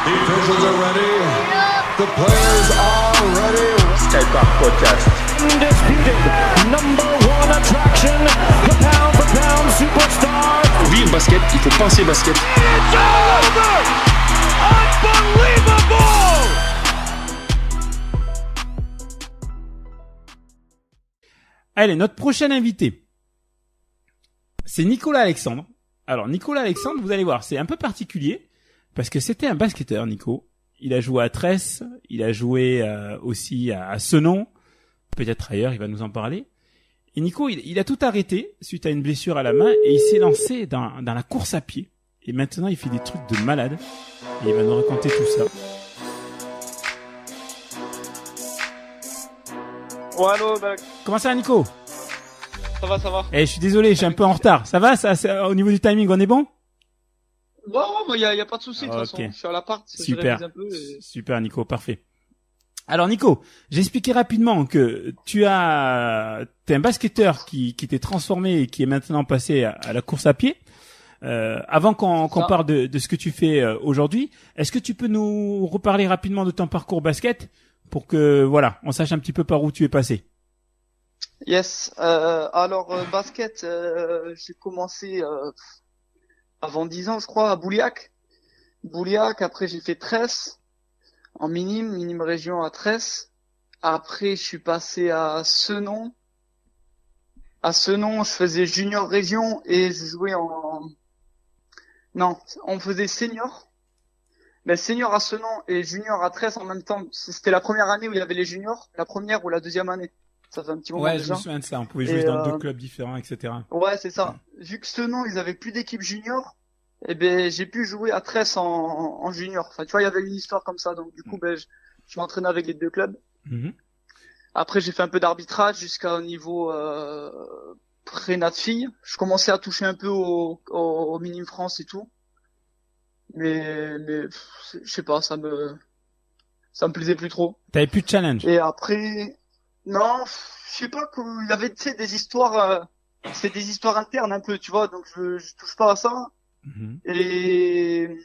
The officials are ready. The players are ready. Skypark Podcast. Undisputed number one attraction, the pound for pound superstar. Pour vivre basket, il faut penser basket. It's all over! Unbelievable! Allez, notre prochain invité, c'est Nicolas Alexandre. Alors, Nicolas Alexandre, vous allez voir, c'est un peu particulier, parce que c'était un basketteur, Nico. Il a joué à Tresse, il a joué aussi à Senon, peut-être ailleurs, il va nous en parler. Et Nico, il a tout arrêté suite à une blessure à la main, et il s'est lancé dans la course à pied. Et maintenant, il fait des trucs de malade, et il va nous raconter tout ça. Ouais, allô, bah, Comment ça va, Nico? ça va. Eh, je suis désolé, je suis un peu en retard. Ça va, au niveau du timing, on est bon? Ouais, y a pas de souci, de toute Ok. façon. Je suis à l'appart, Super. je révise un peu et... Super, Nico, parfait. Alors, Nico, j'ai expliqué rapidement que t'es un basketteur qui t'est transformé et qui est maintenant passé à la course à pied. Avant qu'on parle de ce que tu fais aujourd'hui, est-ce que tu peux nous reparler rapidement de ton parcours basket pour que, voilà, on sache un petit peu par où tu es passé? Yes, basket, j'ai commencé avant 10 ans, je crois, à Bouliac. Après j'ai fait Tresse, en minime région à Tresse. Après, je suis passé à Senon. À Senon, je faisais junior région et je jouais Non, on faisait senior. Mais senior à Senon et junior à Tresse en même temps. C'était la première année où il y avait les juniors, la première ou la deuxième année. Ça fait un petit moment Ouais, je déjà. me souviens de ça. On pouvait jouer dans deux clubs différents, etc. Ouais, c'est ça. Vu que Senon, ils avaient plus d'équipe junior, eh ben, j'ai pu jouer à Tresse en junior. Enfin, tu vois, il y avait une histoire comme ça. Donc, du coup, je m'entraînais avec les deux clubs. Mhm. Après, j'ai fait un peu d'arbitrage jusqu'au niveau prénat de filles. Je commençais à toucher un peu au Minime France et tout. Mais je sais pas, ça me plaisait plus trop. T'avais plus de challenge. Et après, non, je sais pas, il y avait, tu sais, des histoires, c'est des histoires internes un peu, tu vois, donc je touche pas à ça. Mhm. Et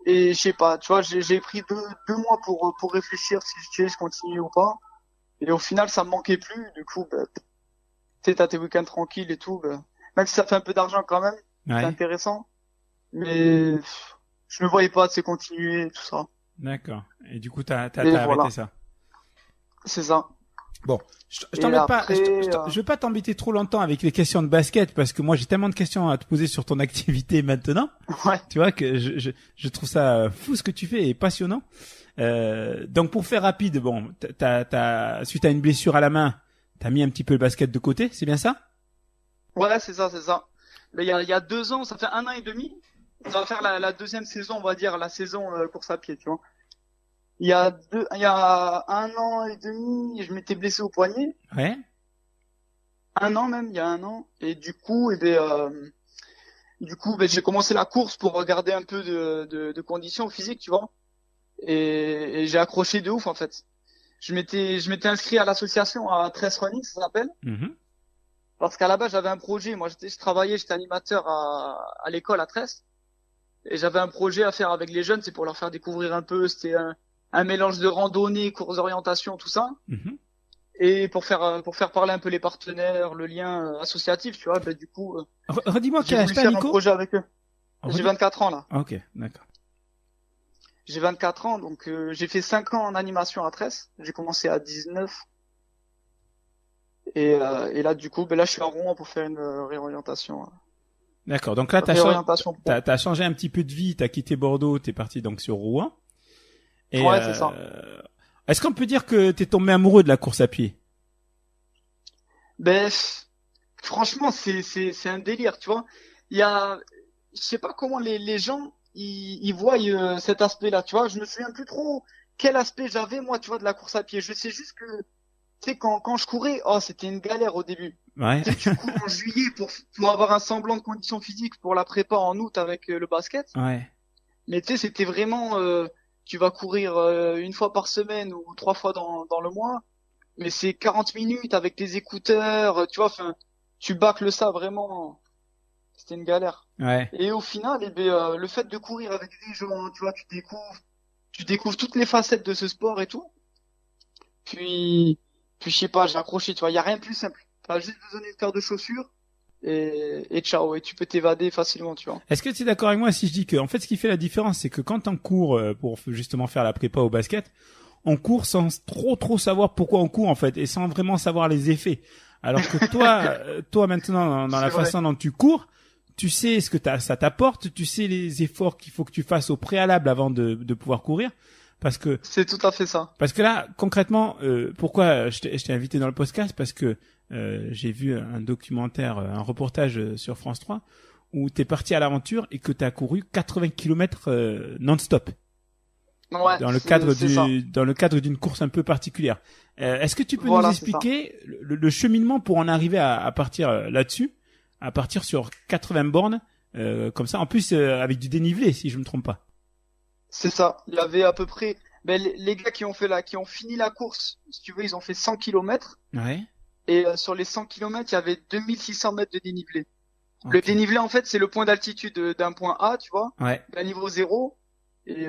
je sais pas, tu vois, j'ai pris deux mois pour réfléchir si je continue ou pas. Et au final, ça me manquait plus, du coup, tu sais, t'as tes week-ends tranquilles et tout, même si ça fait un peu d'argent quand même, c'est Ouais. intéressant. Mais je me voyais pas, tu sais, continuer, tout ça. D'accord. Et du coup, t'as Et arrêté voilà. ça. C'est ça. Bon, je Et t'embête pas. après, Je vais pas t'embêter trop longtemps avec les questions de basket parce que moi j'ai tellement de questions à te poser sur ton activité maintenant. Ouais. Tu vois que je trouve ça fou ce que tu fais et passionnant. Donc pour faire rapide, bon, suite à une blessure à la main, t'as mis un petit peu le basket de côté, c'est bien ça? Ouais, c'est ça. Mais il y a 2 ans, ça fait 1 an et demi. Ça va faire la deuxième saison, on va dire, la saison course à pied, tu vois. Il y a 1 an et demi, je m'étais blessé au poignet. Ouais. 1 an même, il y a 1 an. Et du coup, j'ai commencé la course pour regarder un peu de conditions physiques, tu vois. Et j'ai accroché de ouf, en fait. Je m'étais inscrit à l'association à Tresse Running, ça s'appelle. Mhm. Parce qu'à la base, j'avais un projet. Moi, j'étais animateur à l'école à Tresse. Et j'avais un projet à faire avec les jeunes, c'est pour leur faire découvrir un peu. C'était un mélange de randonnée, courses d'orientation, tout ça. Mhm. Et pour faire parler un peu les partenaires, le lien associatif, tu vois, du coup, Redis-moi j'ai quel âge voulu t'as, faire un Nico? projet avec eux. J'ai 24 ans, là. Ok, d'accord. J'ai 24 ans, donc j'ai fait 5 ans en animation à Tresse. J'ai commencé à 19. Et là, du coup, là, je suis à Rouen pour faire une réorientation. D'accord. Donc là, Réorientation pro. t'as changé un petit peu de vie, t'as quitté Bordeaux, t'es parti donc sur Rouen. Et, Ouais, c'est ça. Est-ce qu'on peut dire que t'es tombé amoureux de la course à pied? Franchement, c'est un délire, tu vois. Je sais pas comment les gens, ils voient cet aspect-là, tu vois. Je me souviens plus trop quel aspect j'avais, moi, tu vois, de la course à pied. Je sais juste que, tu sais, quand je courais, c'était une galère au début. Ouais. Tu sais, tu cours en juillet pour avoir un semblant de condition physique pour la prépa en août avec le basket. Ouais. Mais tu sais, c'était vraiment, tu vas courir 1 fois par semaine ou 3 fois dans le mois. Mais c'est 40 minutes avec les écouteurs, tu vois, enfin, tu bâcles ça vraiment. c'était une galère. Ouais. Et au final, le fait de courir avec des gens, tu vois, tu découvres toutes les facettes de ce sport et tout. Puis je sais pas, j'ai accroché, tu vois, y a rien de plus simple. T'as juste besoin d'une paire de chaussures et ciao, et tu peux t'évader facilement, tu vois. Est-ce que tu es d'accord avec moi si je dis que, en fait, ce qui fait la différence, c'est que quand on court pour justement faire la prépa au basket, on court sans trop savoir pourquoi on court, en fait, et sans vraiment savoir les effets. Alors que toi maintenant, dans la C'est vrai. façon dont tu cours, tu sais ce que ça t'apporte, tu sais les efforts qu'il faut que tu fasses au préalable avant de pouvoir courir. Parce que C'est tout à fait ça. là, concrètement, pourquoi je t'ai invité dans le podcast, parce que j'ai vu un documentaire, un reportage sur France 3 où t'es parti à l'aventure et que t'as couru 80 km non-stop Ouais, dans le cadre d'une course un peu particulière. Est-ce que tu peux Voilà, nous c'est ça. expliquer le cheminement pour en arriver à partir là-dessus, à partir sur 80 bornes comme ça, en plus avec du dénivelé, si je me trompe pas. C'est ça. Il y avait à peu près, les gars qui ont fini la course, si tu veux, ils ont fait 100 km. Ouais. Et sur les 100 km, il y avait 2600 mètres de dénivelé. Ok. Le dénivelé, en fait, c'est le point d'altitude d'un point A, tu vois, Ouais. d'un niveau 0. Et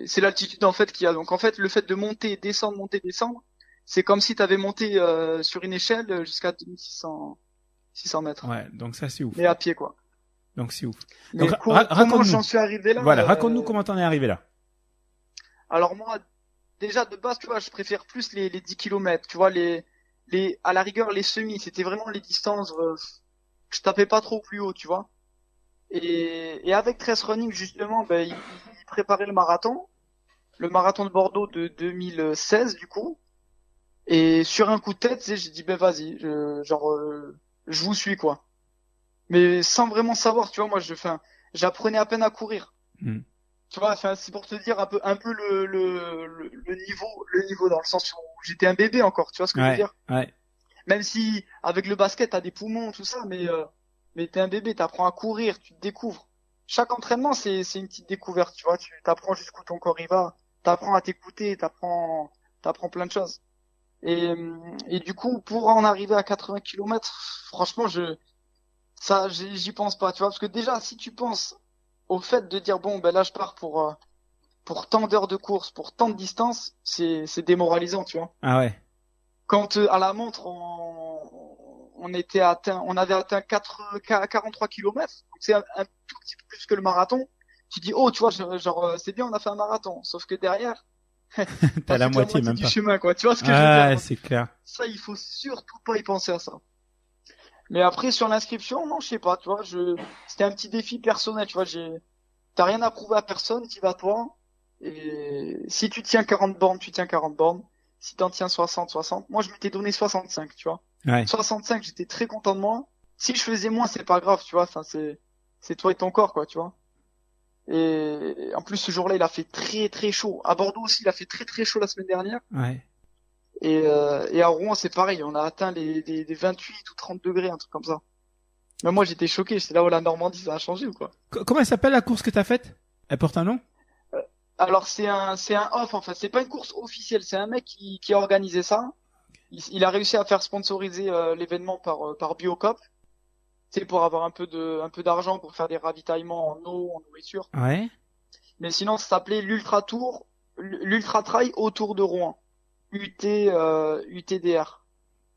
c'est l'altitude, en fait, qu'il y a. Donc, en fait, le fait de monter, descendre, c'est comme si tu avais monté sur une échelle jusqu'à 600 mètres. Ouais. Donc ça c'est ouf. Mais à pied, quoi. Donc c'est ouf. Mais Donc, comment raconte-nous. j'en suis arrivé là? Voilà, raconte-nous comment t'en es arrivé là. Alors moi, déjà de base, tu vois, je préfère plus les 10 km, tu vois, à la rigueur, les semis, c'était vraiment les distances, je tapais pas trop plus haut, tu vois. Et avec Trace Running, justement, il préparait le marathon de Bordeaux de 2016, du coup. Et sur un coup de tête, tu sais, j'ai dit, vas-y, je vous suis, quoi. Mais sans vraiment savoir, tu vois, moi, j'apprenais à peine à courir. Hmm. Tu vois, enfin, c'est pour te dire un peu le niveau dans le sens où j'étais un bébé encore, tu vois ce que je veux dire? Ouais. Même si avec le basket t'as des poumons tout ça, mais t'es un bébé, t'apprends à courir, tu te découvres. Chaque entraînement c'est une petite découverte, tu vois, tu t'apprends jusqu'où ton corps y va, t'apprends à t'écouter, t'apprends plein de choses. Et du coup pour en arriver à 80 km, franchement j'y pense pas, tu vois, parce que déjà si tu penses au fait de dire bon là je pars pour tant d'heures de course, pour tant de distance, c'est démoralisant, tu vois. Ah ouais. Quand à la montre on avait atteint 43 km, c'est un tout petit peu plus que le marathon. Tu dis oh tu vois c'est bien on a fait un marathon, sauf que derrière T'as la moitié même du pas. chemin quoi, tu vois ce que je veux Ah, dire. c'est clair. Ça il faut surtout pas y penser à ça. Mais après sur l'inscription, non, je sais pas, tu vois, c'était un petit défi personnel, tu vois, t'as rien à prouver à personne, t'y vas toi. Et si tu tiens 40 bornes, tu tiens 40 bornes. Si t'en tiens 60. Moi, je m'étais donné 65, tu vois. Ouais. 65, j'étais très content de moi. Si je faisais moins, c'est pas grave, tu vois, enfin, c'est toi et ton corps, quoi, tu vois. Et en plus, ce jour-là, il a fait très, très chaud. À Bordeaux aussi, il a fait très, très chaud la semaine dernière. Ouais. Et à Rouen, c'est pareil, on a atteint les 28 ou 30 degrés, un truc comme ça. Mais moi, j'étais choqué, c'est là où la Normandie, ça a changé ou quoi. Comment elle s'appelle la course que t'as faite? Elle porte un nom? Alors, c'est un off, en fait. C'est pas une course officielle, c'est un mec qui a organisé ça. Il a réussi à faire sponsoriser l'événement par Biocop. C'est pour avoir un peu d'argent pour faire des ravitaillements en eau, en nourriture. Ouais. Mais sinon, ça s'appelait l'Ultra Trail autour de Rouen. UTDR.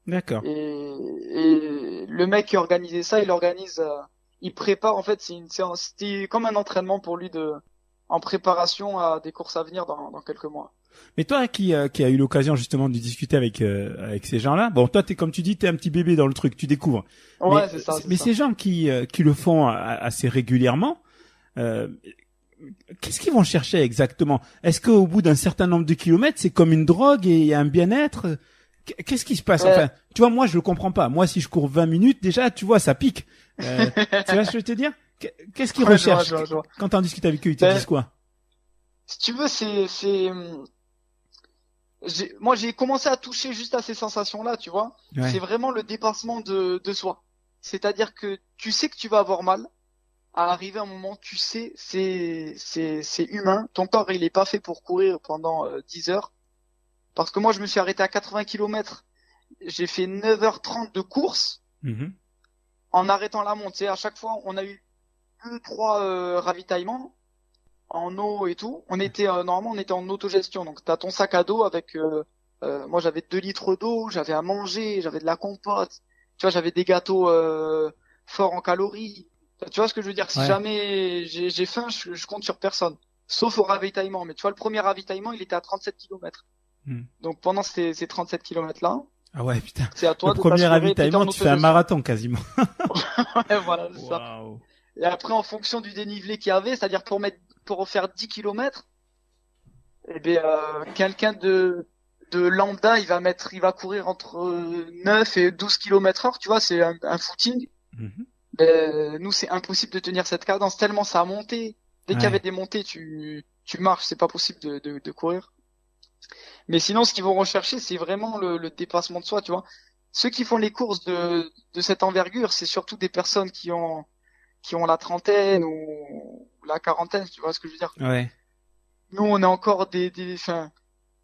D'accord. Et le mec qui a organisé ça, il prépare, en fait, c'était comme un entraînement pour lui en préparation à des courses à venir dans quelques mois. Mais toi qui a eu l'occasion justement de discuter avec ces gens-là, bon toi comme tu dis t'es un petit bébé dans le truc, tu découvres. Ouais, Mais, c'est ça. mais ces gens qui le font assez régulièrement, qu'est-ce qu'ils vont chercher exactement? Est-ce qu'au bout d'un certain nombre de kilomètres, c'est comme une drogue et il y a un bien-être? Qu'est-ce qui se passe? Enfin, tu vois, moi je le comprends pas. Moi si je cours 20 minutes déjà, tu vois, ça pique. Tu vois ce que je veux te dire? Qu'est-ce qu'ils recherchent? Je vois. Quand t'en discutes avec eux, ils te disent quoi? Si tu veux, moi j'ai commencé à toucher juste à ces sensations-là, tu vois. Ouais. C'est vraiment le dépassement de soi. C'est-à-dire que tu sais que tu vas avoir mal. À arriver à un moment, tu sais, c'est humain. Ton corps, il est pas fait pour courir pendant 10 heures. Parce que moi, je me suis arrêté à 80 km. J'ai fait 9h30 de course. Mhm. en arrêtant la montée. À chaque fois, on a eu 2, 3 ravitaillements en eau et tout. On était normalement on était en autogestion. Donc t'as ton sac à dos avec moi j'avais 2 litres d'eau, j'avais à manger, j'avais de la compote. Tu vois, j'avais des gâteaux forts en calories. Tu vois ce que je veux dire? Si Ouais. jamais j'ai faim, je compte sur personne. Sauf au ravitaillement. Mais tu vois, le premier ravitaillement, il était à 37 kilomètres. Hmm. Donc pendant ces 37 kilomètres là, Ah ouais, putain. c'est à toi Le de premier t'assurer, t'étais ravitaillement, en tu fais un autogestion. marathon quasiment. Ouais, voilà, c'est ça. Waouh. Et après, en fonction du dénivelé qu'il y avait, c'est-à-dire pour faire 10 kilomètres, eh bien, quelqu'un de lambda, il va courir entre 9 et 12 kilomètres heure, tu vois, c'est un footing. Mhm. Nous, c'est impossible de tenir cette cadence tellement ça a monté. Dès qu'il y Ouais. avait des montées, tu marches, c'est pas possible de courir. Mais sinon, ce qu'ils vont rechercher, c'est vraiment le dépassement de soi, tu vois. Ceux qui font les courses de cette envergure, c'est surtout des personnes qui ont la trentaine ou la quarantaine, tu vois ce que je veux dire. Ouais. Nous, on est encore enfin,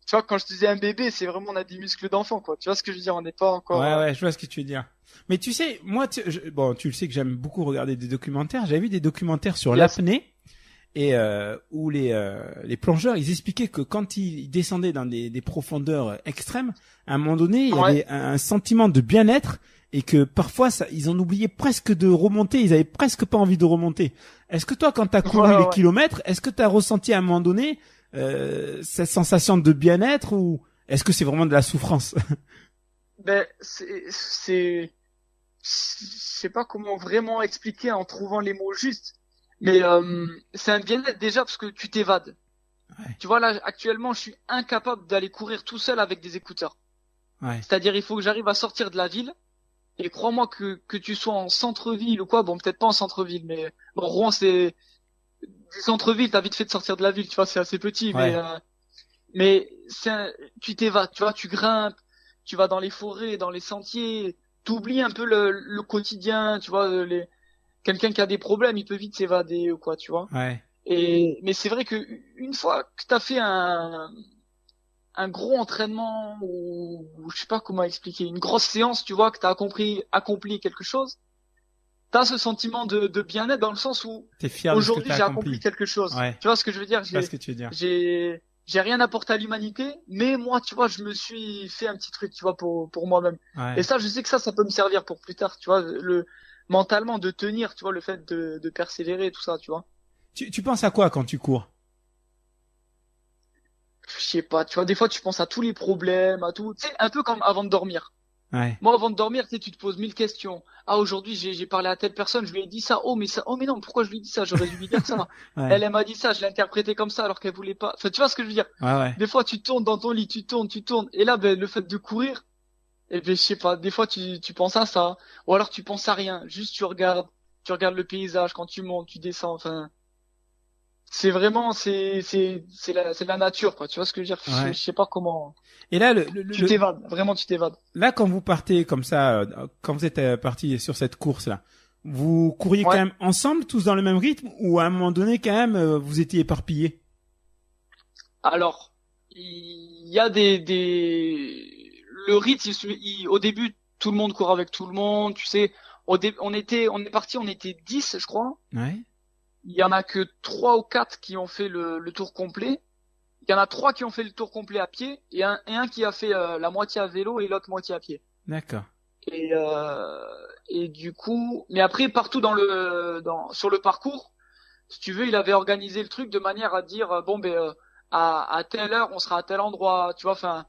tu vois, quand je te disais un bébé, c'est vraiment, on a des muscles d'enfant, quoi. Tu vois ce que je veux dire, on n'est pas encore, Ouais, ouais, je vois ce que tu veux dire. Mais tu sais, moi, bon, tu le sais que j'aime beaucoup regarder des documentaires. J'avais vu des documentaires sur Yes. l'apnée et où les plongeurs, ils expliquaient que quand ils descendaient dans des profondeurs extrêmes, à un moment donné, il y Ouais. avait un sentiment de bien-être et que parfois, ils en oubliaient presque de remonter. Ils avaient presque pas envie de remonter. Est-ce que toi, quand t'as couru Ouais, les ouais. kilomètres, est-ce que t'as ressenti à un moment donné cette sensation de bien-être ou est-ce que c'est vraiment de la souffrance? Ben, je sais pas comment vraiment expliquer en trouvant les mots justes, mais c'est un bien-être déjà parce que tu t'évades. Ouais. Tu vois, là, actuellement, je suis incapable d'aller courir tout seul avec des écouteurs. Ouais. C'est-à-dire, il faut que j'arrive à sortir de la ville. Et crois-moi que tu sois en centre-ville ou quoi, bon, peut-être pas en centre-ville, mais bon, Rouen, c'est du centre-ville, t'as vite fait de sortir de la ville, tu vois, c'est assez petit, Ouais. mais tu t'évades, tu vois, tu grimpes, tu vas dans les forêts, dans les sentiers, t'oublies un peu le quotidien, tu vois, quelqu'un qui a des problèmes, il peut vite s'évader ou quoi, tu vois. Ouais. Mais c'est vrai que une fois que t'as fait un gros entraînement ou je sais pas comment expliquer, une grosse séance, tu vois, que t'as accompli quelque chose, t'as ce sentiment de bien-être dans le sens où T'es fier de ce que aujourd'hui t'as j'ai accompli. accompli quelque chose. Ouais. Tu vois ce que je veux dire? Je vois ce que tu veux dire. J'ai rien apporté à l'humanité, mais moi, tu vois, je me suis fait un petit truc, tu vois, pour moi-même. Ouais. Et ça, je sais que ça peut me servir pour plus tard, tu vois, mentalement de tenir, tu vois, le fait de persévérer, tout ça, tu vois. Tu penses à quoi quand tu cours? Je sais pas, tu vois, des fois tu penses à tous les problèmes, à tout, tu sais, un peu comme avant de dormir. Ouais. Moi, avant de dormir, tu sais, tu te poses 1000 questions. Ah, aujourd'hui, j'ai parlé à telle personne, je lui ai dit ça. Oh, mais non, pourquoi je lui ai dit ça? J'aurais dû lui dire ça. Ouais. Elle m'a dit ça, je l'ai interprété comme ça alors qu'elle voulait pas. Enfin, tu vois ce que je veux dire? Ouais, ouais. Des fois, tu tournes dans ton lit, tu tournes. Et là, ben, le fait de courir, eh ben, je sais pas, des fois, tu penses à ça. Ou alors, tu penses à rien. Juste, tu regardes le paysage quand tu montes, tu descends, enfin. C'est vraiment, c'est la nature, quoi. Tu vois ce que je veux dire? Ouais. Je sais pas comment. Et là, Tu t'évades, vraiment, tu t'évades. là, quand vous partez comme ça, quand vous êtes parti sur cette course-là, vous couriez Ouais. quand même ensemble, tous dans le même rythme, ou à un moment donné, quand même, vous étiez éparpillés? Alors, il y a le rythme, au début, tout le monde court avec tout le monde, tu sais. On est parti, on était 10, je crois. Ouais. Il y en a que 3 ou 4 qui ont fait le tour complet. Il y en a 3 qui ont fait le tour complet à pied et un qui a fait la moitié à vélo et l'autre moitié à pied. D'accord. Et du coup, mais après partout sur le parcours, si tu veux, il avait organisé le truc de manière à dire bon ben à telle heure on sera à tel endroit, tu vois, enfin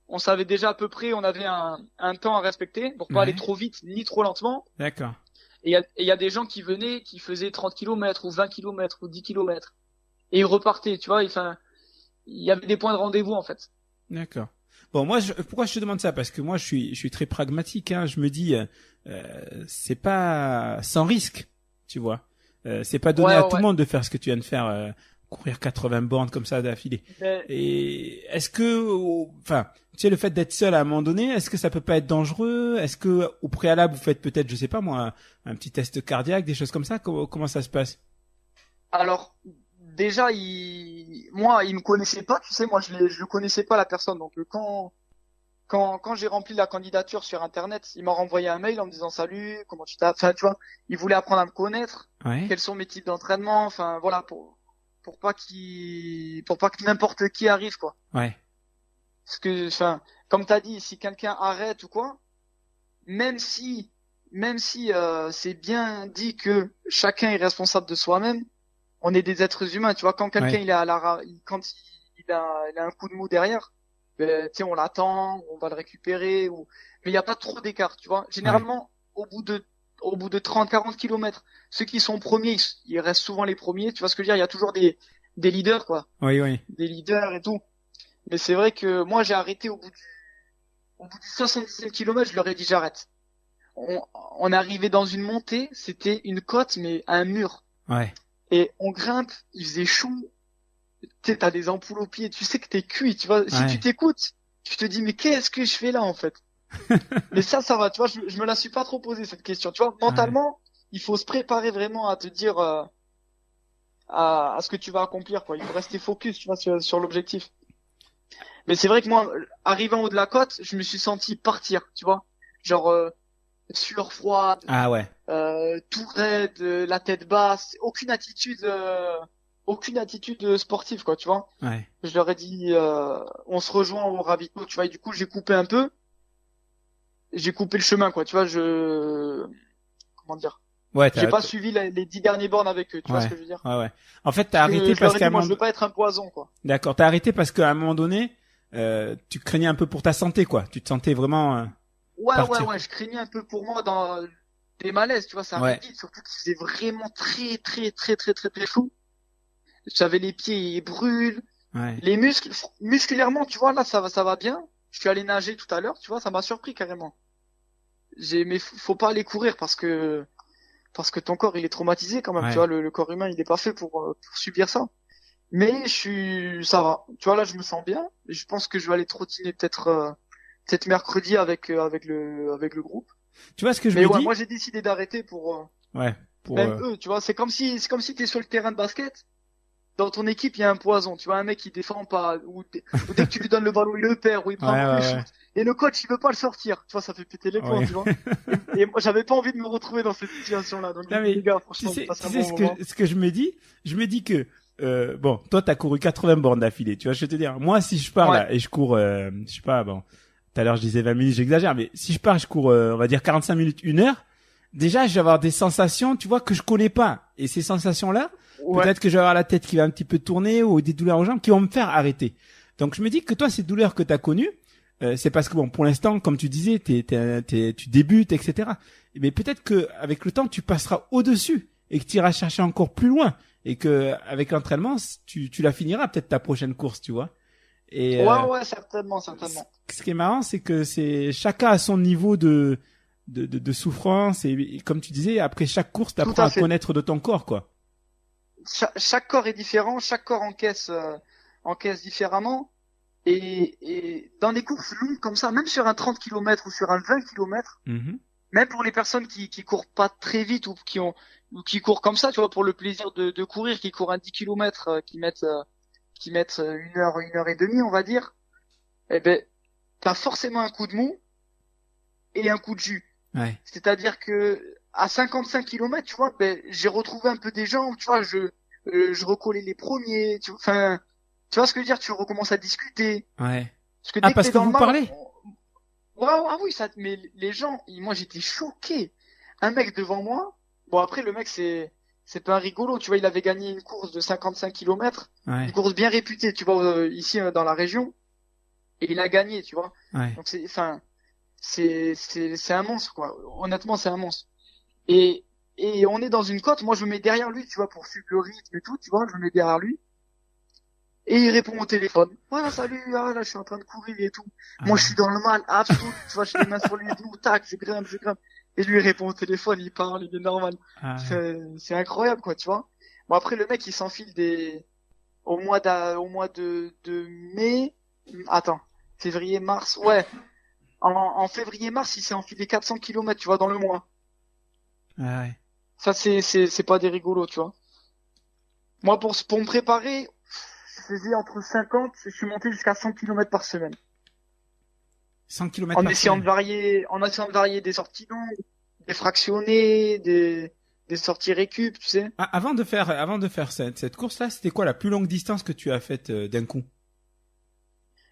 on savait déjà à peu près, on avait un temps à respecter pour pas Ouais. aller trop vite ni trop lentement. D'accord. Et il y a des gens qui venaient, qui faisaient 30 km ou 20 km ou 10 km. Et ils repartaient, tu vois, enfin, il y avait des points de rendez-vous, en fait. D'accord. Bon, moi, pourquoi je te demande ça? Parce que moi, je suis très pragmatique, hein. Je me dis, c'est pas sans risque, tu vois. C'est pas donné Ouais, à ouais, tout le ouais. monde de faire ce que tu viens de faire, courir 80 bornes comme ça d'affilée. Mais, Et est-ce que, enfin, tu sais, le fait d'être seul à un moment donné, est-ce que ça peut pas être dangereux? Est-ce que, au préalable, vous faites peut-être, je sais pas moi, un petit test cardiaque, des choses comme ça? Comment ça se passe? alors, déjà, il me connaissait pas, tu sais, moi, je le connaissais pas, la personne. Donc, quand quand j'ai rempli la candidature sur Internet, il m'a renvoyé un mail en me disant salut, comment tu t'as, enfin, tu vois, il voulait apprendre à me connaître, Ouais. quels sont mes types d'entraînement, enfin, voilà, pour pas que n'importe qui arrive, quoi. Ouais. Parce que, enfin, comme t'as dit, si quelqu'un arrête ou quoi, même si, c'est bien dit que chacun est responsable de soi-même, on est des êtres humains, tu vois, quand quelqu'un Ouais. il est quand il a un coup de mou derrière, ben, tu sais, on l'attend, on va le récupérer, mais il n'y a pas trop d'écart, tu vois. Ouais. Généralement, au bout de 30, 40 kilomètres, ceux qui sont premiers, ils restent souvent les premiers, tu vois ce que je veux dire, il y a toujours des leaders, quoi. Oui, oui. Des leaders et tout. Mais c'est vrai que moi, j'ai arrêté au bout du 70e kilomètre, je leur ai dit j'arrête. On est arrivé dans une montée, c'était une côte, mais un mur. Ouais. Et on grimpe, il faisait chaud, tu sais, t'as des ampoules aux pieds, tu sais que t'es cuit, tu vois. Si Ouais. tu t'écoutes, tu te dis, mais qu'est-ce que je fais là, en fait? Mais ça va, tu vois, je me la suis pas trop posé, cette question. Tu vois, mentalement, il faut se préparer vraiment à te dire, à ce que tu vas accomplir, quoi. Il faut rester focus, tu vois, sur l'objectif. Mais c'est vrai que moi, arrivant en haut de la côte, je me suis senti partir, tu vois. Genre, sueur froide, Ah ouais. tout raide, la tête basse, aucune attitude sportive, quoi, tu vois. Ouais. Je leur ai dit, on se rejoint au ravito, tu vois, et du coup, j'ai coupé un peu, j'ai coupé le chemin, quoi, tu vois, comment dire, Ouais, j'ai pas suivi les 10 derniers bornes avec eux, tu vois ce Ouais. que je veux dire. Ouais, ouais. En fait, t'as arrêté Je leur parce ai qu'à dit, un moi, je moment... veux pas être un poison, quoi. D'accord, t'as arrêté parce qu'à un moment donné, tu craignais un peu pour ta santé, quoi. Tu te sentais vraiment partir. Ouais, je craignais un peu pour moi dans des malaises, tu vois, ça arrive Ouais. vite, surtout qu'il faisait vraiment très chaud. J'avais les pieds, ils brûlent. Ouais. Les muscles, musculairement, tu vois, là, ça va bien. Je suis allé nager tout à l'heure, tu vois, ça m'a surpris carrément. Mais faut pas aller courir parce que ton corps, il est traumatisé quand même, tu Ouais. vois, le corps humain, il est pas fait pour subir ça. Mais ça va. Tu vois, là, je me sens bien. Et je pense que je vais aller trottiner peut-être mercredi avec le groupe. Tu vois ce que je Mais me ouais, dis? moi, j'ai décidé d'arrêter Ouais. Pour, même eux, tu vois, c'est comme si t'es sur le terrain de basket. Dans ton équipe, il y a un poison. Tu vois, un mec qui défend pas, ou dès que tu lui donnes le ballon, il le perd, ou il prend Ouais, un mauvais ouais, shoot. ouais. Et le coach, il veut pas le sortir. Tu vois, ça fait péter les plombs, Ouais. tu vois. Et moi, j'avais pas envie de me retrouver dans cette situation-là. Donc, Non, les mais gars, tu franchement, sais, passe tu un sais bon moment. ce que je me dis? Je me dis que, bon, toi, t'as couru 80 bornes d'affilée. Tu vois, je vais te dire. Moi, si je pars Ouais. là et je cours, je sais pas, bon, tout à l'heure, je disais 20 minutes, j'exagère, mais si je pars, je cours, on va dire 45 minutes, 1 heure. Déjà, je vais avoir des sensations, tu vois, que je connais pas. Et ces sensations-là, Ouais. peut-être que je vais avoir la tête qui va un petit peu tourner ou des douleurs aux jambes qui vont me faire arrêter. Donc, je me dis que toi, ces douleurs que t'as connues, c'est parce que bon, pour l'instant, comme tu disais, tu débutes, etc. Mais peut-être que avec le temps, tu passeras au-dessus et que tu iras chercher encore plus loin et que avec l'entraînement, tu la finiras peut-être ta prochaine course, tu vois. Et Ouais, certainement. ce qui est marrant, c'est que c'est chacun a son niveau de souffrance et comme tu disais, après chaque course, Tout t'apprends à à fait. connaître de ton corps, quoi. Chaque corps est différent, chaque corps encaisse différemment. Et dans des courses longues comme ça, même sur un 30 km ou sur un 20 km, Mhm. même pour les personnes qui courent pas très vite ou qui courent comme ça, tu vois, pour le plaisir de courir, qui courent un 10 km, qui mettent 1 heure et demie, on va dire, eh ben, t'as forcément un coup de mou et un coup de jus. Ouais. C'est-à-dire que à 55 km, tu vois, ben, j'ai retrouvé un peu des jambes, tu vois, je recollais les premiers, enfin, tu vois ce que je veux dire, tu recommences à discuter. Ouais. Parce que Ah, dès que parce t'es que dans vous le mal, parlez? ouais, ah oui, mais les gens, moi j'étais choqué. Un mec devant moi, bon après le mec c'est pas un rigolo, tu vois, il avait gagné une course de 55 km, Ouais. une course bien réputée, tu vois, ici dans la région, et il a gagné, tu vois. Ouais. Donc c'est un monstre quoi. Honnêtement, c'est un monstre. Et on est dans une côte, moi je me mets derrière lui, tu vois, pour suivre le rythme et tout, tu vois, je me mets derrière lui. Et il répond au téléphone. Voilà, salut, ah, là, je suis en train de courir et tout. Moi, je suis dans le mal, absolu. Tu vois, j'ai les mains sur les genoux, tac, je grimpe. Et lui, il répond au téléphone, il parle, il est normal. Ah, ouais. C'est incroyable, quoi, tu vois. Bon, après, le mec, il s'enfile au mois de mai. Attends. Février, mars. Ouais. En février, mars, il s'est enfilé 400 kilomètres, tu vois, dans le mois. Ah, ouais. Ça, c'est pas des rigolos, tu vois. Moi, pour me préparer, je faisais entre 50, je suis monté jusqu'à 100 kilomètres par semaine. 100 km En par essayant de semaine. varier des sorties longues, des fractionnés, des sorties récup, tu sais. Ah, avant de faire cette course-là, c'était quoi la plus longue distance que tu as faite d'un coup?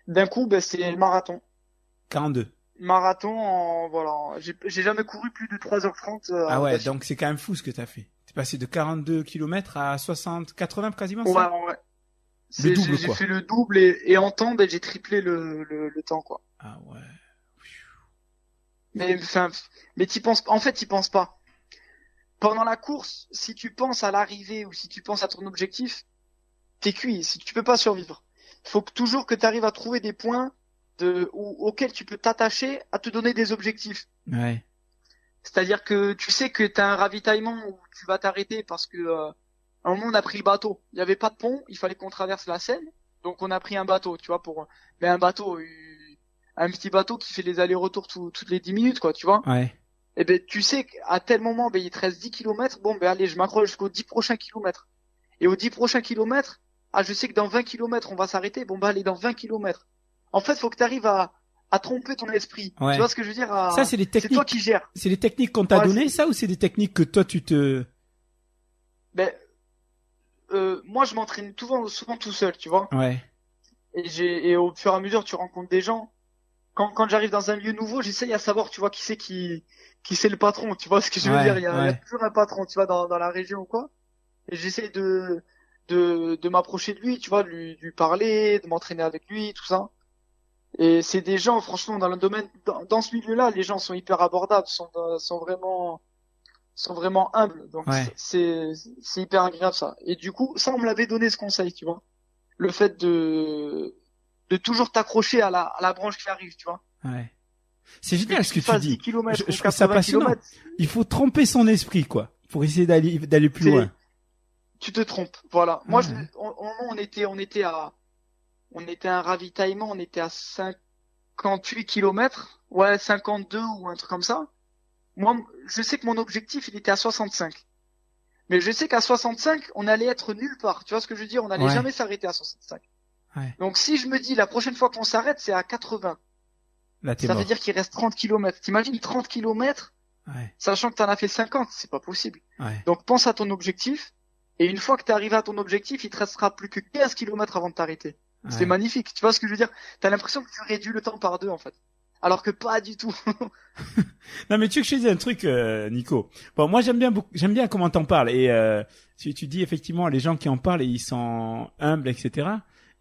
D'un coup, ben, c'est le marathon. 42. Marathon, voilà. J'ai jamais couru plus de 3h30 Ah ouais, d'affilée. donc c'est quand même fou ce que t'as fait. T'es passé de 42 km à 60, 80 quasiment, Ouais, ça? ouais. Le double, J'ai quoi. fait le double et en temps, ben, j'ai triplé le temps, quoi. Ah ouais. Mais, enfin, mais en fait, t'y penses pas. Pendant la course, si tu penses à l'arrivée ou si tu penses à ton objectif, t'es cuit. Si tu peux pas survivre. Il faut toujours que tu arrives à trouver des points auxquels tu peux t'attacher à te donner des objectifs. Ouais. C'est-à-dire que tu sais que tu as un ravitaillement où tu vas t'arrêter parce que à un moment on a pris le bateau. Il n'y avait pas de pont, il fallait qu'on traverse la Seine, donc on a pris un bateau, tu vois, mais un bateau, un petit bateau qui fait les allers-retours toutes les 10 minutes, quoi, tu vois. Ouais. Et ben tu sais qu'à tel moment, ben il te reste 10 kilomètres, bon ben allez, je m'accroche jusqu'aux 10 prochains kilomètres. Et aux 10 prochains kilomètres, ah je sais que dans 20 kilomètres on va s'arrêter, bon ben allez dans 20 kilomètres. En fait, faut que tu arrives à tromper ton esprit. Ouais. Tu vois ce que je veux dire? Ça, c'est les C'est toi techniques. qui gères. C'est les techniques qu'on t'a Ouais, données, ça, ou c'est des techniques que toi Ben, moi, je m'entraîne souvent tout seul, tu vois. Ouais. Et au fur et à mesure, tu rencontres des gens. Quand j'arrive dans un lieu nouveau, j'essaye à savoir, tu vois, qui c'est le patron, tu vois ce que je veux Ouais, dire. Il y a ouais. toujours un patron, tu vois, dans la région ou quoi. Et j'essaye de m'approcher de lui, tu vois, de lui parler, de m'entraîner avec lui, tout ça. Et c'est des gens, franchement, dans le domaine, dans ce milieu-là, les gens sont hyper abordables, sont vraiment humbles. Donc Ouais. c'est hyper agréable ça. Et du coup, ça on me l'avait donné ce conseil, tu vois. Le fait de toujours t'accrocher à la branche qui arrive, tu vois. Ouais. C'est Que génial ce que tu tu fasses 10 dis. km ou Je trouve ça 80 passionnant. km, Il faut tromper son esprit, quoi, pour essayer d'aller plus c'est loin. tu te trompes. Voilà. Ah Moi ouais. on était à un ravitaillement, on était à 58 km, ouais, 52 ou un truc comme ça. Moi, je sais que mon objectif, il était à 65. Mais je sais qu'à 65, on allait être nulle part. Tu vois ce que je veux dire? On allait Ouais. jamais s'arrêter à 65. Ouais. Donc si je me dis la prochaine fois qu'on s'arrête, c'est à 80. Là, t'es Ça veut mort. dire qu'il reste 30 kilomètres. T'imagines 30 kilomètres, Ouais. sachant que t'en as fait 50, c'est pas possible. Ouais. Donc pense à ton objectif. Et une fois que t'es arrivé à ton objectif, il te restera plus que 15 kilomètres avant de t'arrêter. C'est Ouais. magnifique. Tu vois ce que je veux dire? T'as l'impression que tu réduis le temps par 2, en fait. Alors que pas du tout. Non, mais tu veux que je te dise un truc, Nico. Bon, moi, j'aime bien comment t'en parles. Et tu dis effectivement, les gens qui en parlent, ils sont humbles, etc.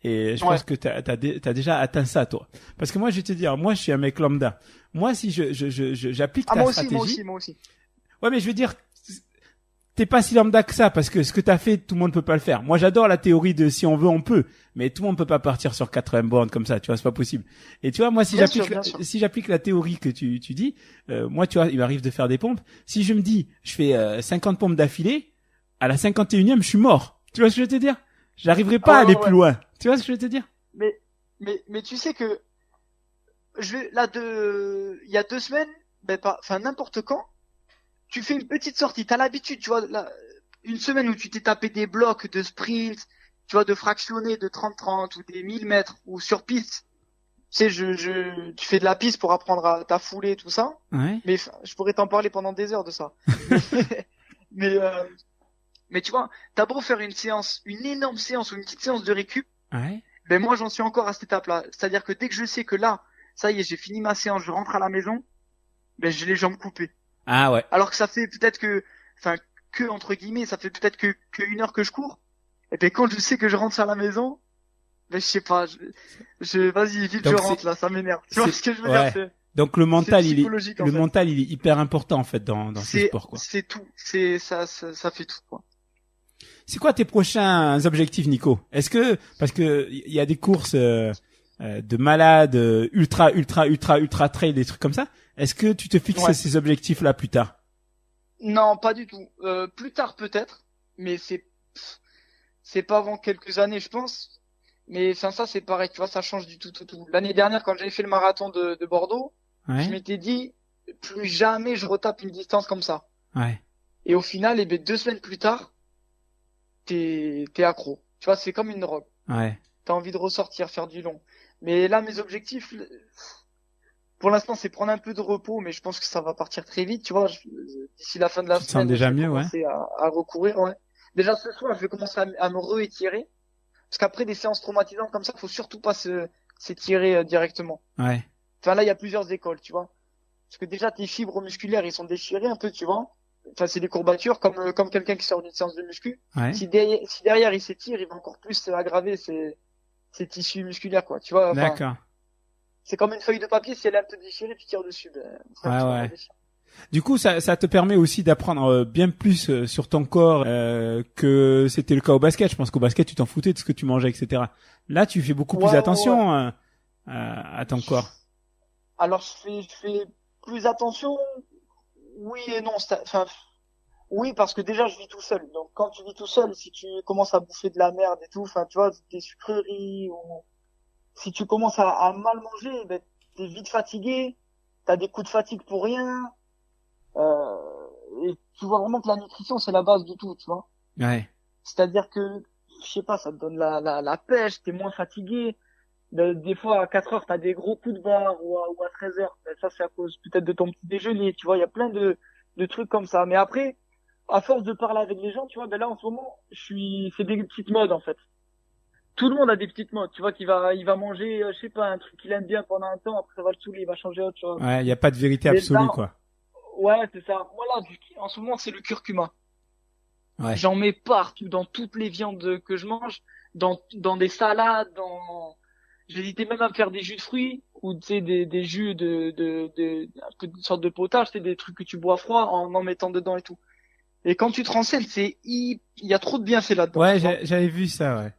Et je Ouais. pense que t'as déjà atteint ça, toi. Parce que moi, je vais te dire, moi, je suis un mec lambda. Moi, si j'applique Ah, ta moi aussi, stratégie. moi aussi, moi aussi. Ouais, mais je veux dire, t'es pas si lambda que ça, parce que ce que t'as fait, tout le monde peut pas le faire. Moi, j'adore la théorie de si on veut, on peut. Mais tout le monde peut pas partir sur 80 bornes comme ça, tu vois, c'est pas possible. Et tu vois, moi, Bien sûr, bien sûr. si j'applique la théorie que tu dis, moi, tu vois, il m'arrive de faire des pompes. Si je me dis, je fais 50 pompes d'affilée, à la 51e, je suis mort. Tu vois ce que je veux te dire? J'arriverai pas à Ah, aller ouais, plus ouais. loin. Tu vois ce que je veux te dire? Mais tu sais que il y a 2 semaines, enfin n'importe quand, tu fais une petite sortie. T'as l'habitude, tu vois, une semaine où tu t'es tapé des blocs de sprint, tu vois, de fractionnés de 30-30 ou des 1000 mètres ou sur piste. Tu sais, tu fais de la piste pour apprendre à ta foulée, tout ça. Ouais. Mais je pourrais t'en parler pendant des heures de ça. Mais, mais tu vois, t'as beau faire une énorme séance ou une petite séance de récup, Ouais. ben moi j'en suis encore à cette étape-là. C'est-à-dire que dès que je sais que là, ça y est, j'ai fini ma séance, je rentre à la maison, ben j'ai les jambes coupées. Ah ouais. Alors que ça fait peut-être que entre guillemets, ça fait peut-être que 1 heure que je cours. Et ben quand je sais que je rentre à la maison, ben je sais pas, vas-y, vite Donc je rentre là, ça m'énerve. Tu vois c'est- ce que je veux ouais. dire? Donc le mental, C'est psychologique, en le fait. mental, il est hyper important, en fait, dans ce sport, quoi. C'est tout. Ça fait tout, quoi. C'est quoi tes prochains objectifs, Nico? Parce que il y a des courses de malades, ultra trail, des trucs comme ça. Est-ce que tu te fixes Ouais. ces objectifs-là plus tard? Non, pas du tout. Plus tard peut-être, mais c'est pas avant quelques années, je pense. Mais enfin ça c'est pareil, tu vois, ça change du tout. L'année dernière, quand j'avais fait le marathon de Bordeaux, je Ouais, m'étais dit plus jamais je retape une distance comme ça. ouais, Et au final, 2 semaines plus tard, t'es accro. Tu vois, c'est comme une drogue. ouais, T'as envie de ressortir, faire du long. Mais là, mes objectifs, Pour l'instant, c'est prendre un peu de repos, mais je pense que ça va partir très vite, tu vois. D'ici la fin de la Tu te sens semaine, déjà je vais mieux, ouais. commencer à recourir, ouais. Déjà ce soir, je vais commencer à me réétirer. Parce qu'après des séances traumatisantes comme ça, faut surtout pas s'étirer directement. Ouais. Enfin là, il y a plusieurs écoles, tu vois. Parce que déjà, tes fibres musculaires, ils sont déchirés un peu, tu vois. Enfin, c'est des courbatures, comme quelqu'un qui sort d'une séance de muscu. Ouais. Si derrière, il s'étire, il va encore plus aggraver ses tissus musculaires, quoi. Tu vois, enfin, D'accord. c'est comme une feuille de papier, si elle est un peu déchirée, tu tires dessus. Ben, ça, Ouais, tu vas ouais. la déchirer. Du coup, ça te permet aussi d'apprendre bien plus sur ton corps que c'était le cas au basket. Je pense qu'au basket, tu t'en foutais de ce que tu mangeais, etc. Là, tu fais beaucoup plus Ouais, ouais, attention ouais. à ton corps. Alors, je fais plus attention, oui et non. Enfin, oui, parce que déjà, je vis tout seul. Donc, quand tu vis tout seul, si tu commences à bouffer de la merde et tout, enfin, tu vois, des sucreries, ou si tu commences à mal manger, ben, t'es vite fatigué, t'as des coups de fatigue pour rien, et tu vois vraiment que la nutrition, c'est la base de tout, tu vois. Ouais. C'est-à-dire que, je sais pas, ça te donne la pêche, t'es moins fatigué. Des fois, à 4 heures, t'as des gros coups de barre, ou à 13 heures. Ben, ça, c'est à cause peut-être de ton petit déjeuner, tu vois. Il y a plein de trucs comme ça. Mais après, à force de parler avec les gens, tu vois, ben là, en ce moment, c'est des petites modes, en fait. Tout le monde a des petites modes, tu vois, il va manger, je sais pas, un truc qu'il aime bien pendant un temps, après ça va le saouler, il va changer autre chose. Ouais, y a pas de vérité Mais absolue, là, quoi. ouais, c'est ça. Moi, là, en ce moment, c'est le curcuma. Ouais. J'en mets partout, dans toutes les viandes que je mange, dans des salades, j'hésitais même à me faire des jus de fruits, ou, tu sais, des jus un peu une sorte de potage, c'est des trucs que tu bois froid en mettant dedans et tout. Et quand tu te renseignes, il y a trop de bienfaits là-dedans. Ouais, tu vois. j'avais vu ça, ouais.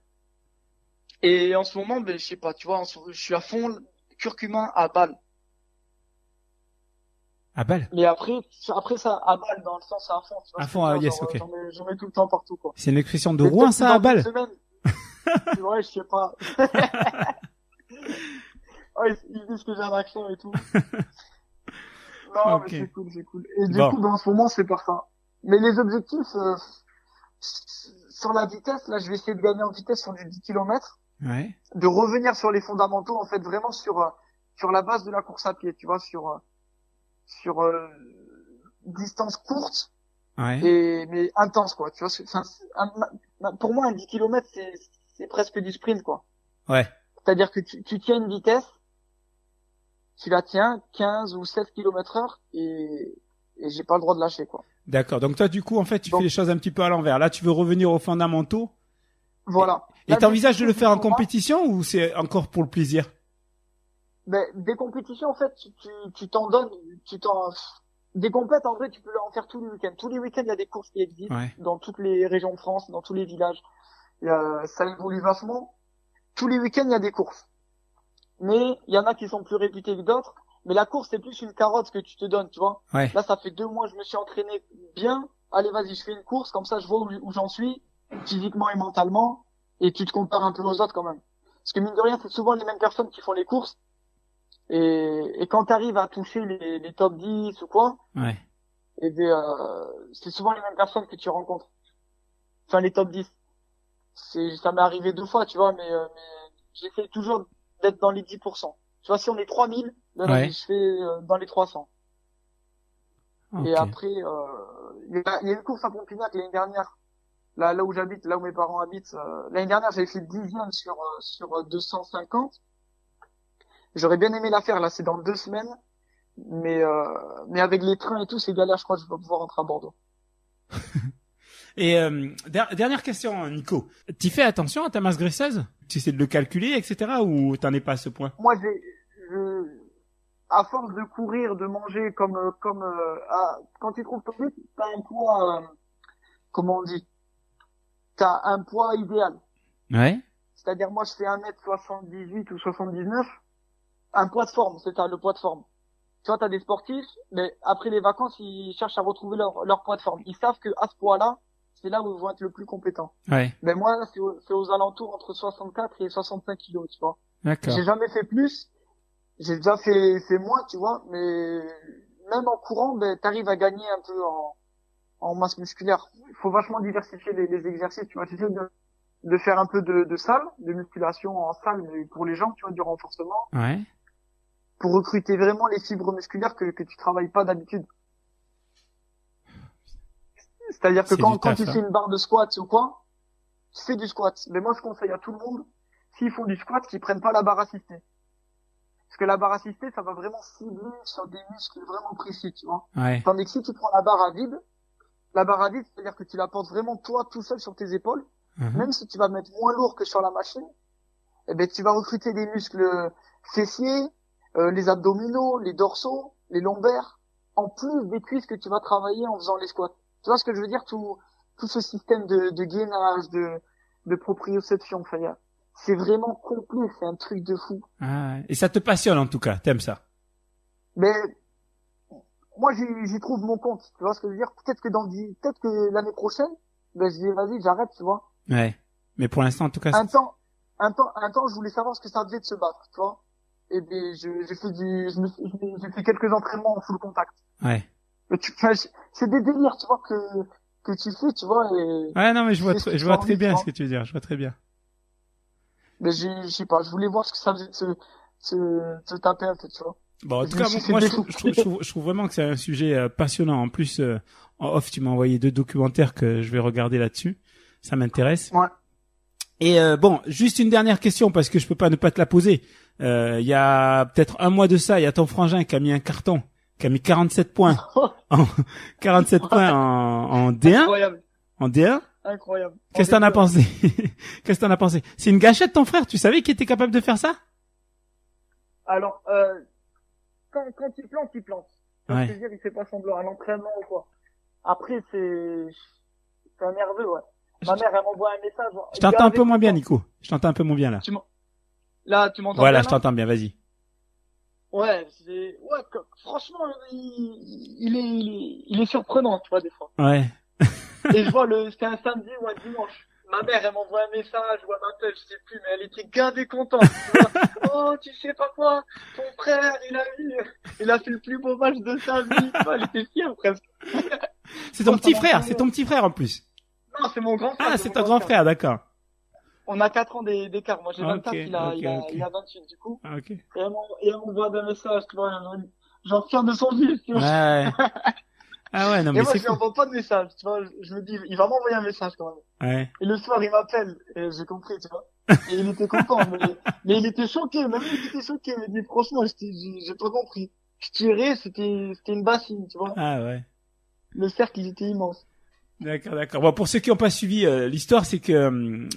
Et en ce moment, ben, je sais pas, tu vois, je suis à fond curcuma à balle. À balle. Mais après ça, à balle, dans le sens à fond, tu vois À ce que fond, je veux dire, yes, genre, ok. j'en mets tout le temps partout, quoi. C'est une expression de Mais Rouen, peut-être que ça, à dans une balle. semaine, ouais, je sais pas. Ouais, ils disent que j'ai un accent et tout. Non, Ok. mais c'est cool, c'est cool. Et du Bon. coup, ben, en ce moment, c'est par ça. Mais les objectifs, sur la vitesse, là, je vais essayer de gagner en vitesse sur du 10 km, Ouais. de revenir sur les fondamentaux, en fait, vraiment sur la base de la course à pied, tu vois, sur distance courte, Ouais. mais intense, quoi. Tu vois, enfin, pour moi, un 10 km, c'est presque du sprint, quoi. Ouais. C'est-à-dire que tu tiens une vitesse, tu la tiens 15 ou 16 km heure et j'ai pas le droit de lâcher, quoi. D'accord. Donc toi, du coup, en fait, tu Donc, fais les choses un petit peu à l'envers. Là, tu veux revenir aux fondamentaux. voilà. Et t'envisages de le faire en Pour moi, compétition ou c'est encore pour le plaisir? ben, des compétitions, en fait, tu t'en donnes, des compètes, en vrai, tu peux en faire tous les week-ends. Tous les week-ends, il y a des courses qui existent Ouais. dans toutes les régions de France, dans tous les villages. Ça évolue vachement. Tous les week-ends, il y a des courses. Mais il y en a qui sont plus réputés que d'autres. Mais la course, c'est plus une carotte que tu te donnes, tu vois. Ouais. Là, ça fait 2 mois, je me suis entraîné bien. Allez, vas-y, je fais une course. Comme ça, je vois où j'en suis, physiquement et mentalement. Et tu te compares un peu aux autres quand même. Parce que mine de rien, c'est souvent les mêmes personnes qui font les courses. Et quand tu arrives à toucher les top 10 ou quoi, Ouais. et c'est souvent les mêmes personnes que tu rencontres. Enfin, les top 10. Ça m'est arrivé 2 fois, tu vois, mais j'essaie toujours d'être dans les 10%. Tu vois, si on est 3000, ben Ouais. vas-y, je fais dans les 300. Ok. Et après, il y a une course à Pompignac l'année dernière. Là où j'habite, là où mes parents habitent. L'année dernière, j'avais fait 10e sur 250. J'aurais bien aimé la faire, là, c'est dans 2 semaines. Mais avec les trains et tout, c'est galère, je crois que je vais pas pouvoir rentrer à Bordeaux. Et dernière question, Nico. Tu fais attention à ta masse graisseuse? Tu essaies de le calculer, etc. ou t'en es pas à ce point? Moi, à force de courir, de manger quand tu trouves ton but, t'as un poids, comment on dit? T'as un poids idéal. Ouais. C'est-à-dire, moi, je fais 1m78 ou 79. Un poids de forme, c'est ça, le poids de forme. Tu vois, t'as des sportifs, mais après les vacances, ils cherchent à retrouver leur poids de forme. Ils savent que à ce poids-là, c'est là où ils vont être le plus compétents. Ouais. Mais moi, c'est aux alentours entre 64 et 65 kilos, tu vois. D'accord. J'ai jamais fait plus. J'ai déjà fait moins, tu vois, mais même en courant, ben, t'arrives à gagner un peu en masse musculaire. Il faut vachement diversifier les exercices, tu vois. J'essaie de faire un peu de salle, de musculation en salle, mais pour les gens, tu vois, du renforcement. Ouais. pour recruter vraiment les fibres musculaires que tu travailles pas d'habitude. C'est-à-dire que C'est quand du taf, tu hein. fais une barre de squat ou quoi, tu fais du squat. Mais moi, je conseille à tout le monde, s'ils font du squat, qu'ils prennent pas la barre assistée. Parce que la barre assistée, ça va vraiment cibler sur des muscles vraiment précis, tu vois. Ouais. Tandis que si tu prends la barre à vide, c'est-à-dire que tu la portes vraiment toi tout seul sur tes épaules, Mhm. même si tu vas mettre moins lourd que sur la machine, eh ben, tu vas recruter des muscles fessiers, les abdominaux, les dorsaux, les lombaires, en plus des cuisses que tu vas travailler en faisant les squats. Tu vois ce que je veux dire? Tout ce système de gainage, de proprioception, enfin, c'est vraiment complet, c'est un truc de fou. Ah, ouais. Et ça te passionne en tout cas, t'aimes ça. Mais, moi, j'y trouve mon compte. Tu vois ce que je veux dire? Peut-être que l'année prochaine, ben, je dis, vas-y, j'arrête, tu vois. Ouais. Mais pour l'instant, en tout cas, Un temps, je voulais savoir ce que ça devait de se battre, tu vois. Et ben, j'ai fait quelques entraînements en full contact. ouais. Mais c'est des délires, tu vois, que tu fais, tu vois, et, Ouais, non, mais je vois, c'est ce que je tu vois as très envie, bien tu ce vois. que tu veux dire. Je vois très bien. Mais je sais pas, je voulais voir ce que ça faisait de se taper un peu, tu vois. Bon, en Je tout me cas, suis fait moi, défoncer. je trouve vraiment que c'est un sujet passionnant. En plus, en off, tu m'as envoyé 2 documentaires que je vais regarder là-dessus. Ça m'intéresse. Ouais. Et bon, juste une dernière question parce que je peux pas ne pas te la poser. Il y a peut-être un mois de ça, il y a ton frangin qui a mis un carton, qui a mis 47 points, en, 47 points en D1, Incroyable, en D1. incroyable. Qu'est-ce que t'en as pensé? Qu'est-ce que t'en as pensé? C'est une gâchette, ton frère. Tu savais qu'il était capable de faire ça? Alors, quand il plante, il plante. Ouais. Je veux dire, il fait pas semblant à l'entraînement ou quoi. Après, c'est un nerveux, ouais. Ma mère, elle m'envoie un message. Je t'entends un peu moins bien, Nico. Je t'entends un peu moins bien là. Là, tu m'entends Voilà, bien, je là? t'entends bien. Vas-y. Ouais, franchement, il est surprenant, tu vois, des fois. Ouais. Et je vois c'était un samedi ou un dimanche. Ma mère, elle m'envoie un message ou elle m'appelle, je sais plus, mais elle était gavée contente. Tu vois. Oh, tu sais pas quoi, ton frère, il a fait le plus beau match de sa vie. Tu vois, elle était fière presque. C'est ton Oh, petit ça frère. m'a C'est ton petit frère en plus. Non, c'est mon grand frère. Ah, c'est ton grand frère, d'accord. On a 4 ans d'écart. Moi, j'ai 24, Ok, il a ok. 28, du coup. Ah, ok. Et elle m'envoie des messages, tu vois, genre fier de son fils, tu vois. Ouais. Ah ouais, non, Et mais moi, c'est je lui cool. envoie pas de message, tu vois. Je me dis, il va m'envoyer un message quand même. Ouais. Et le soir, il m'appelle, et j'ai compris, tu vois. Et il était content, mais il était choqué, même lui, il était choqué. Il m'a dit, franchement, j'ai pas compris. Je tirais, c'était une bassine, tu vois. Ah ouais. Le cercle, il était immense. D'accord, d'accord. Bon, pour ceux qui n'ont pas suivi l'histoire, c'est que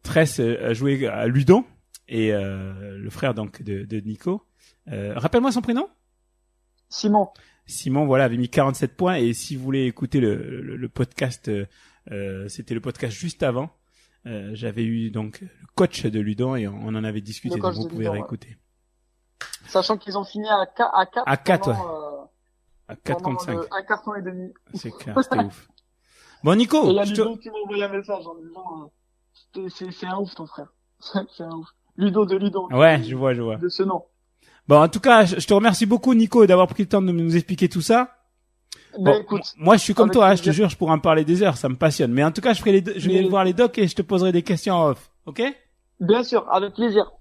Tress a joué à Ludon et le frère donc de Nico. Rappelle-moi son prénom. Simon. Simon, voilà, avait mis 47 points. Et si vous voulez écouter le podcast, c'était le podcast juste avant. J'avais eu donc le coach de Ludon et on en avait discuté. Le Donc coach vous de pouvez Ludon, réécouter. Sachant qu'ils ont fini à 4. À 4, pendant, À 4 pendant contre 5. un carton et demi. C'est clair, c'était ouf. Bon, Nico, Et il y a je te... Ludo qui m'a envoyé un message en disant, c'est un ouf, ton frère. C'est un ouf. Ludo de Ludo. Ouais, je vois, je vois. De ce nom. Bon, en tout cas, je te remercie beaucoup, Nico, d'avoir pris le temps de nous expliquer tout ça. Ben, Bon, écoute. moi, je suis comme avec toi, hein, je te plaisir. jure, je pourrais en parler des heures, ça me passionne. Mais en tout cas, je vais Mais- voir les docs et je te poserai des questions en off. Ok? Bien sûr, avec plaisir.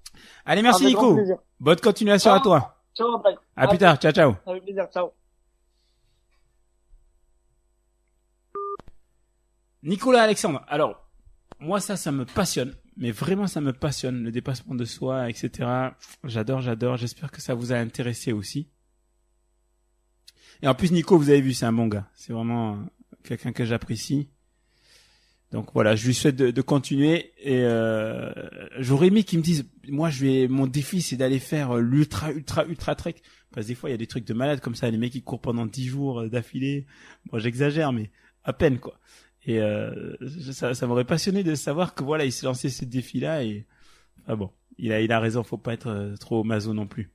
Allez, merci, Avec grand Nico. plaisir. Bonne continuation Ciao. à toi. Ciao, bye. À plus tard. Ciao, ciao. Avec plaisir, ciao. Nicolas Alexandre. Alors, moi, ça me passionne. Mais vraiment, ça me passionne. Le dépassement de soi, etc. J'adore. J'espère que ça vous a intéressé aussi. Et en plus, Nico, vous avez vu, c'est un bon gars. C'est vraiment quelqu'un que j'apprécie. Donc voilà, je lui souhaite de continuer. Et j'aurais aimé qu'il me dise, moi, mon défi, c'est d'aller faire l'ultra trek. Parce que des fois, il y a des trucs de malade comme ça. Les mecs, qui courent pendant 10 jours d'affilée. Bon, j'exagère, mais à peine, quoi. Et ça m'aurait passionné de savoir que voilà, il s'est lancé ce défi-là. Et bon, il a raison, faut pas être trop maso non plus.